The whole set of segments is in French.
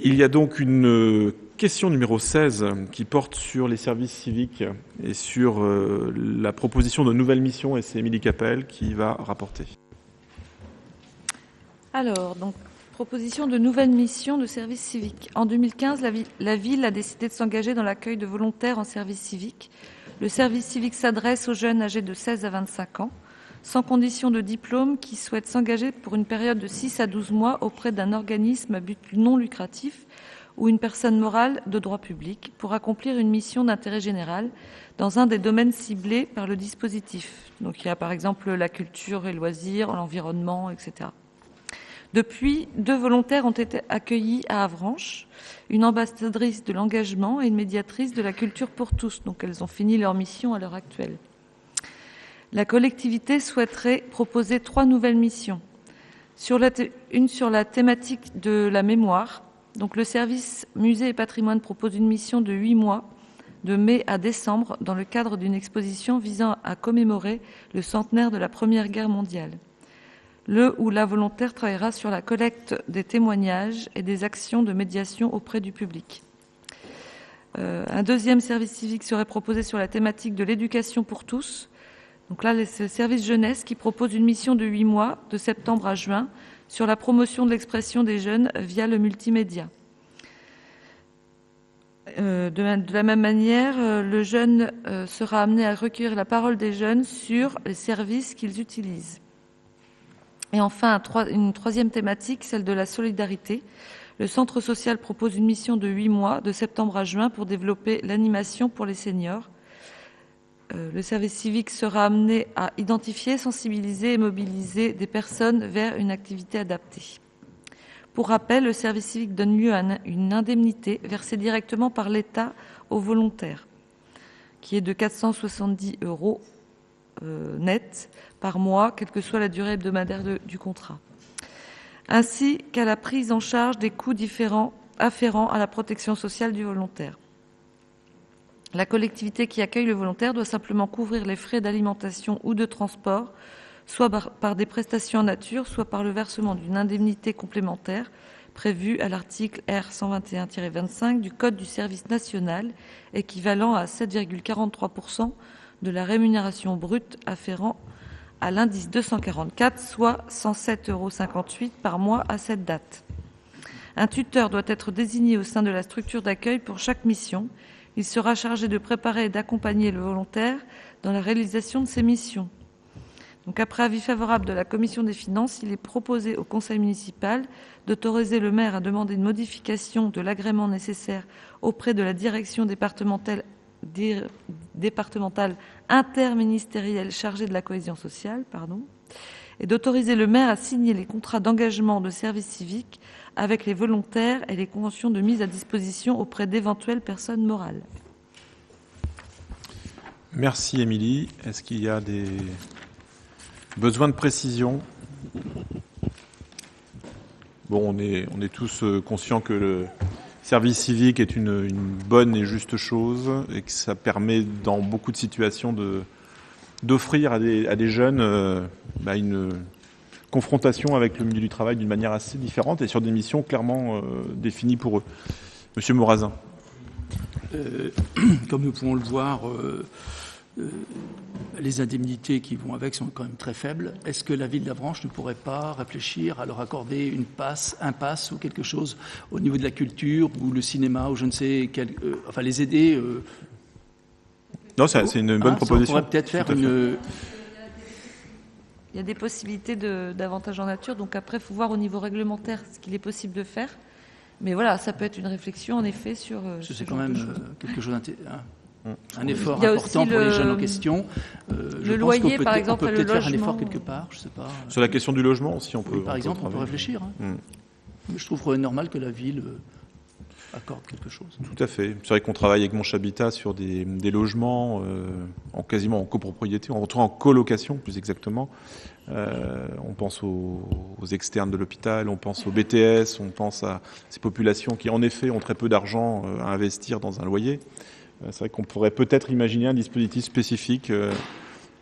Il y a donc une question numéro 16 qui porte sur les services civiques et sur la proposition de nouvelles missions, et c'est Émilie Capel qui va rapporter. Alors, donc, proposition de nouvelles missions de service civique. En 2015, la ville a décidé de s'engager dans l'accueil de volontaires en service civique. Le service civique s'adresse aux jeunes âgés de 16 à 25 ans, sans condition de diplôme, qui souhaitent s'engager pour une période de 6 à 12 mois auprès d'un organisme à but non lucratif ou une personne morale de droit public pour accomplir une mission d'intérêt général dans un des domaines ciblés par le dispositif. Donc il y a par exemple la culture et loisirs, l'environnement, etc. Depuis, 2 volontaires ont été accueillis à Avranches, une ambassadrice de l'engagement et une médiatrice de la culture pour tous. Donc elles ont fini leur mission à l'heure actuelle. La collectivité souhaiterait proposer 3 nouvelles missions. Une sur la thématique de la mémoire. Donc le service musée et patrimoine propose une mission de 8 mois, de mai à décembre, dans le cadre d'une exposition visant à commémorer le centenaire de la Première Guerre mondiale. Le ou la volontaire travaillera sur la collecte des témoignages et des actions de médiation auprès du public. Un deuxième service civique serait proposé sur la thématique de l'éducation pour tous. Donc là, c'est le service jeunesse qui propose une mission de 8 mois, de septembre à juin, sur la promotion de l'expression des jeunes via le multimédia. De la même manière, le jeune sera amené à recueillir la parole des jeunes sur les services qu'ils utilisent. Et enfin, une troisième thématique, celle de la solidarité. Le centre social propose une mission de 8 mois, de septembre à juin, pour développer l'animation pour les seniors. Le service civique sera amené à identifier, sensibiliser et mobiliser des personnes vers une activité adaptée. Pour rappel, le service civique donne lieu à une indemnité versée directement par l'État aux volontaires, qui est de 470 € net par mois, quelle que soit la durée hebdomadaire du contrat, ainsi qu'à la prise en charge des coûts différents afférents à la protection sociale du volontaire. La collectivité qui accueille le volontaire doit simplement couvrir les frais d'alimentation ou de transport, soit par des prestations en nature, soit par le versement d'une indemnité complémentaire prévue à l'article R. 121-25 du Code du service national, équivalent à 7,43% de la rémunération brute afférent à l'indice 244, soit 107,58 € par mois à cette date. Un tuteur doit être désigné au sein de la structure d'accueil pour chaque mission. Il sera chargé de préparer et d'accompagner le volontaire dans la réalisation de ses missions. Donc, après avis favorable de la Commission des finances, il est proposé au Conseil municipal d'autoriser le maire à demander une modification de l'agrément nécessaire auprès de la direction départementale interministérielle chargée de la cohésion sociale, et d'autoriser le maire à signer les contrats d'engagement de service civique avec les volontaires et les conventions de mise à disposition auprès d'éventuelles personnes morales. Merci Émilie. Est-ce qu'il y a des besoins de précision ? Bon, on est tous conscients que le service civique est une bonne et juste chose et que ça permet dans beaucoup de situations d'offrir à des jeunes une confrontation avec le milieu du travail d'une manière assez différente et sur des missions clairement définies pour eux. Monsieur Morazin. Comme nous pouvons le voir, les indemnités qui vont avec sont quand même très faibles. Est-ce que la ville d'Avranches ne pourrait pas réfléchir à leur accorder un pass ou quelque chose au niveau de la culture ou le cinéma ou je ne sais quel, enfin les aider Non, c'est une bonne proposition. On pourrait peut-être faire une... Il y a des possibilités d'avantages en nature, donc après, il faut voir au niveau réglementaire ce qu'il est possible de faire. Mais voilà, ça peut être une réflexion, en effet, sur c'est quand même quelque chose un effort important pour les jeunes en question. Le loyer, par exemple, on peut peut-être faire un effort quelque part, je sais pas. Sur la question du logement aussi, on peut. Oui, par exemple, on peut réfléchir. Mais je trouve normal que la ville accorde quelque chose. Tout à fait. C'est vrai qu'on travaille avec Manche Habitat sur des logements quasiment en copropriété, en colocation plus exactement. On pense aux externes de l'hôpital, on pense aux BTS, on pense à ces populations qui en effet ont très peu d'argent à investir dans un loyer. C'est vrai qu'on pourrait peut-être imaginer un dispositif spécifique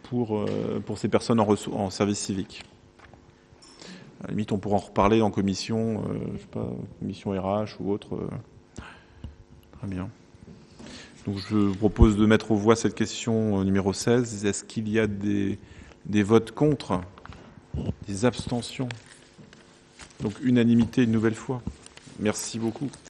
pour ces personnes en service civique. À la limite, on pourra en reparler en commission, je sais pas, commission RH ou autre. Très bien. Donc, je vous propose de mettre aux voix cette question numéro 16. Est-ce qu'il y a des votes contre, des abstentions? Donc, unanimité une nouvelle fois. Merci beaucoup.